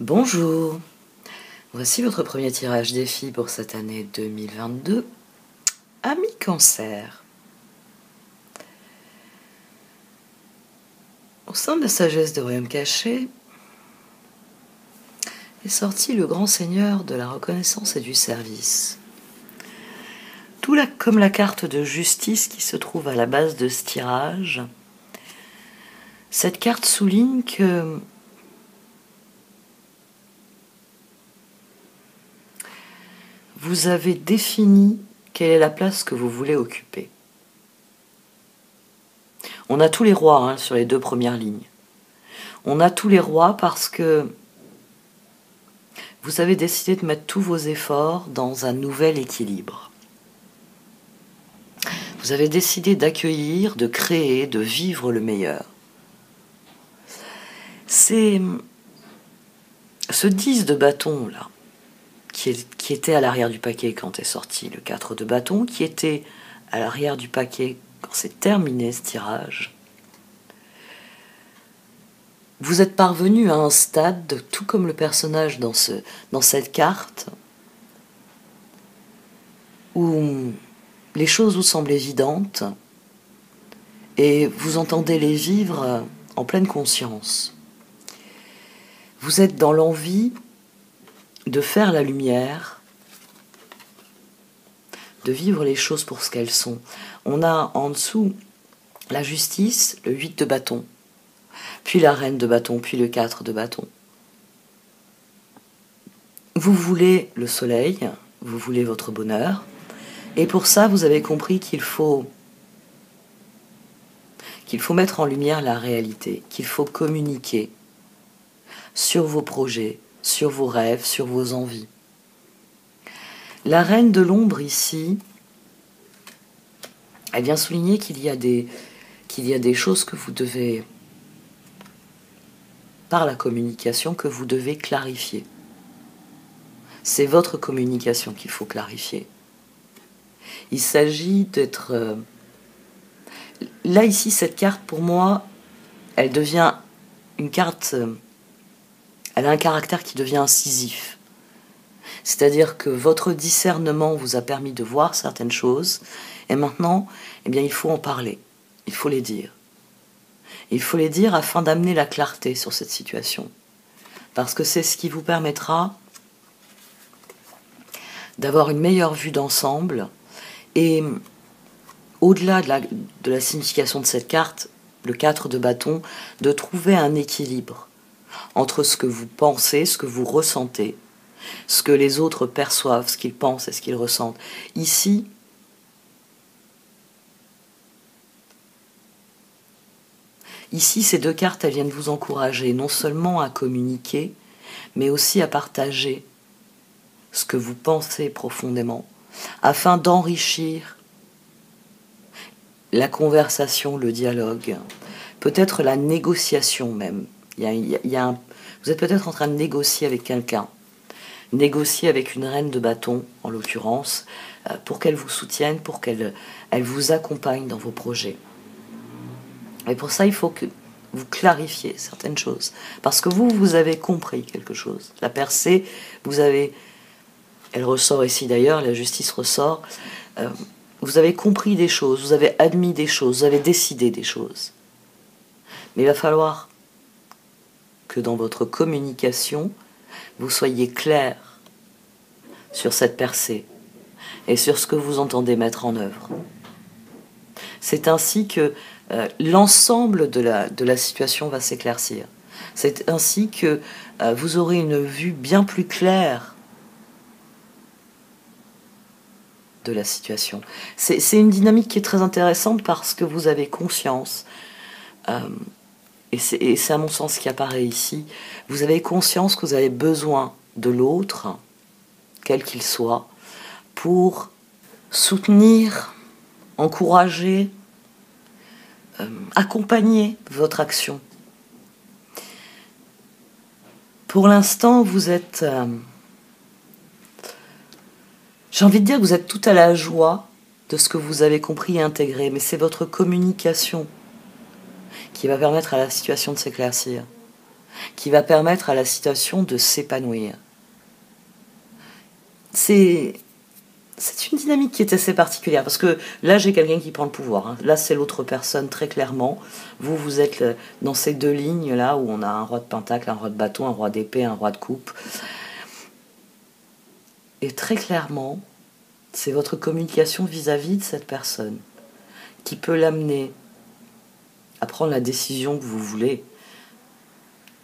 Bonjour, voici votre premier tirage défi pour cette année 2022. Ami Cancer. Au sein de la sagesse de Royaume Caché est sorti le grand seigneur de la reconnaissance et du service. Comme la carte de justice qui se trouve à la base de ce tirage, cette carte souligne que vous avez défini quelle est la place que vous voulez occuper. On a tous les rois sur les deux premières lignes. On a tous les rois parce que vous avez décidé de mettre tous vos efforts dans un nouvel équilibre. Vous avez décidé d'accueillir, de créer, de vivre le meilleur. C'est ce 10 de bâton là, qui était à l'arrière du paquet quand est sorti le 4 de bâton, qui était à l'arrière du paquet quand c'est terminé ce tirage. Vous êtes parvenu à un stade, tout comme le personnage dans cette carte, où les choses vous semblent évidentes et vous entendez les vivre en pleine conscience. Vous êtes dans l'envie de faire la lumière, de vivre les choses pour ce qu'elles sont. On a en dessous la justice, le 8 de bâton, puis la reine de bâton, puis le 4 de bâton. Vous voulez le soleil, vous voulez votre bonheur, et pour ça, vous avez compris qu'il faut mettre en lumière la réalité, qu'il faut communiquer sur vos projets, sur vos rêves, sur vos envies. La reine de l'ombre ici, elle vient souligner qu'il y a des choses que vous devez, par la communication, que vous devez clarifier. C'est votre communication qu'il faut clarifier. Il s'agit d'être... Là, ici, cette carte, pour moi, elle devient une carte... Elle a un caractère qui devient incisif. C'est-à-dire que votre discernement vous a permis de voir certaines choses, et maintenant, il faut en parler. Il faut les dire. Il faut les dire afin d'amener la clarté sur cette situation. Parce que c'est ce qui vous permettra d'avoir une meilleure vue d'ensemble. Et au-delà de la signification de cette carte, le 4 de bâton, de trouver un équilibre entre ce que vous pensez, ce que vous ressentez, ce que les autres perçoivent, ce qu'ils pensent et ce qu'ils ressentent. Ici, ces deux cartes, elles viennent vous encourager non seulement à communiquer, mais aussi à partager ce que vous pensez profondément, afin d'enrichir la conversation, le dialogue, peut-être la négociation même. Vous êtes peut-être en train de négocier avec quelqu'un, négocier avec une reine de bâton, en l'occurrence, pour qu'elle vous soutienne, pour qu'elle vous accompagne dans vos projets. Et pour ça, il faut que vous clarifiez certaines choses. Parce que vous avez compris quelque chose. La percée, elle ressort ici d'ailleurs, la justice ressort. Vous avez compris des choses, vous avez admis des choses, vous avez décidé des choses. Mais il va falloir que dans votre communication, vous soyez clair sur cette percée et sur ce que vous entendez mettre en œuvre. C'est ainsi que l'ensemble de la situation va s'éclaircir. C'est ainsi que vous aurez une vue bien plus claire de la situation. C'est une dynamique qui est très intéressante parce que vous avez conscience, et c'est à mon sens ce qui apparaît ici, vous avez conscience que vous avez besoin de l'autre, quel qu'il soit, pour soutenir, encourager, accompagner votre action. Pour l'instant, vous êtes... j'ai envie de dire que vous êtes tout à la joie de ce que vous avez compris et intégré, mais c'est votre communication qui va permettre à la situation de s'éclaircir. qui va permettre à la situation de s'épanouir. C'est une dynamique qui est assez particulière, parce que là, j'ai quelqu'un qui prend le pouvoir. Hein. Là, c'est l'autre personne, très clairement. Vous êtes dans ces deux lignes-là, où on a un roi de pentacle, un roi de bâton, un roi d'épée, un roi de coupe. Et très clairement, c'est votre communication vis-à-vis de cette personne qui peut l'amener à prendre la décision que vous voulez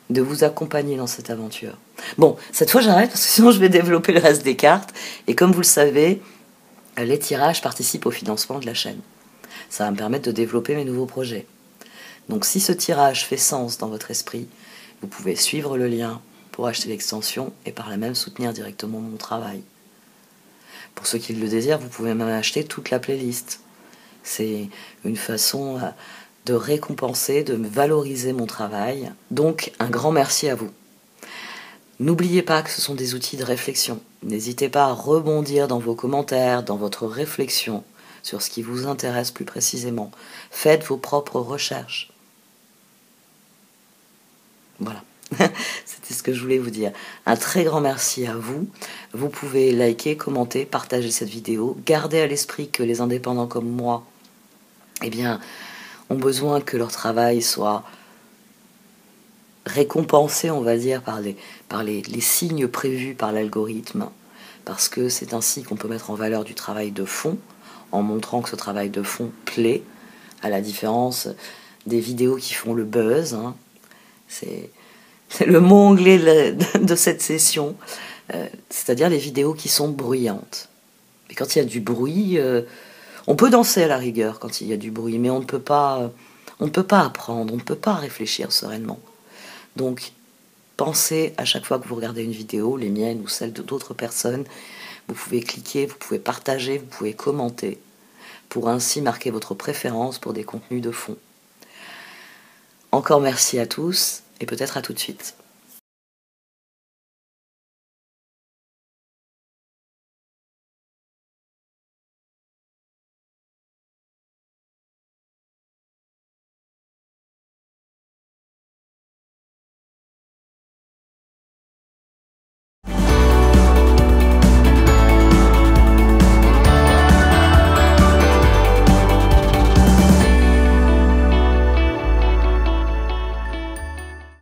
de vous accompagner dans cette aventure. Bon, cette fois j'arrête parce que sinon je vais développer le reste des cartes. Et comme vous le savez, les tirages participent au financement de la chaîne. Ça va me permettre de développer mes nouveaux projets. Donc si ce tirage fait sens dans votre esprit, vous pouvez suivre le lien pour acheter l'extension et par là même soutenir directement mon travail. Pour ceux qui le désirent, vous pouvez même acheter toute la playlist. C'est une façon de récompenser, de valoriser mon travail. Donc, un grand merci à vous. N'oubliez pas que ce sont des outils de réflexion. N'hésitez pas à rebondir dans vos commentaires, dans votre réflexion sur ce qui vous intéresse plus précisément. Faites vos propres recherches. Voilà. C'était ce que je voulais vous dire. Un très grand merci à vous. Vous pouvez liker, commenter, partager cette vidéo. Gardez à l'esprit que les indépendants comme moi, eh bien, ont besoin que leur travail soit récompensé, on va dire, par les signes prévus par l'algorithme. Parce que c'est ainsi qu'on peut mettre en valeur du travail de fond, en montrant que ce travail de fond plaît, à la différence des vidéos qui font le buzz. Hein. C'est le mot anglais de cette session, c'est-à-dire les vidéos qui sont bruyantes. Et quand il y a du bruit, on peut danser à la rigueur quand il y a du bruit, mais on ne peut pas apprendre, on ne peut pas réfléchir sereinement. Donc, pensez à chaque fois que vous regardez une vidéo, les miennes ou celles d'autres personnes, vous pouvez cliquer, vous pouvez partager, vous pouvez commenter, pour ainsi marquer votre préférence pour des contenus de fond. Encore merci à tous, et peut-être à tout de suite.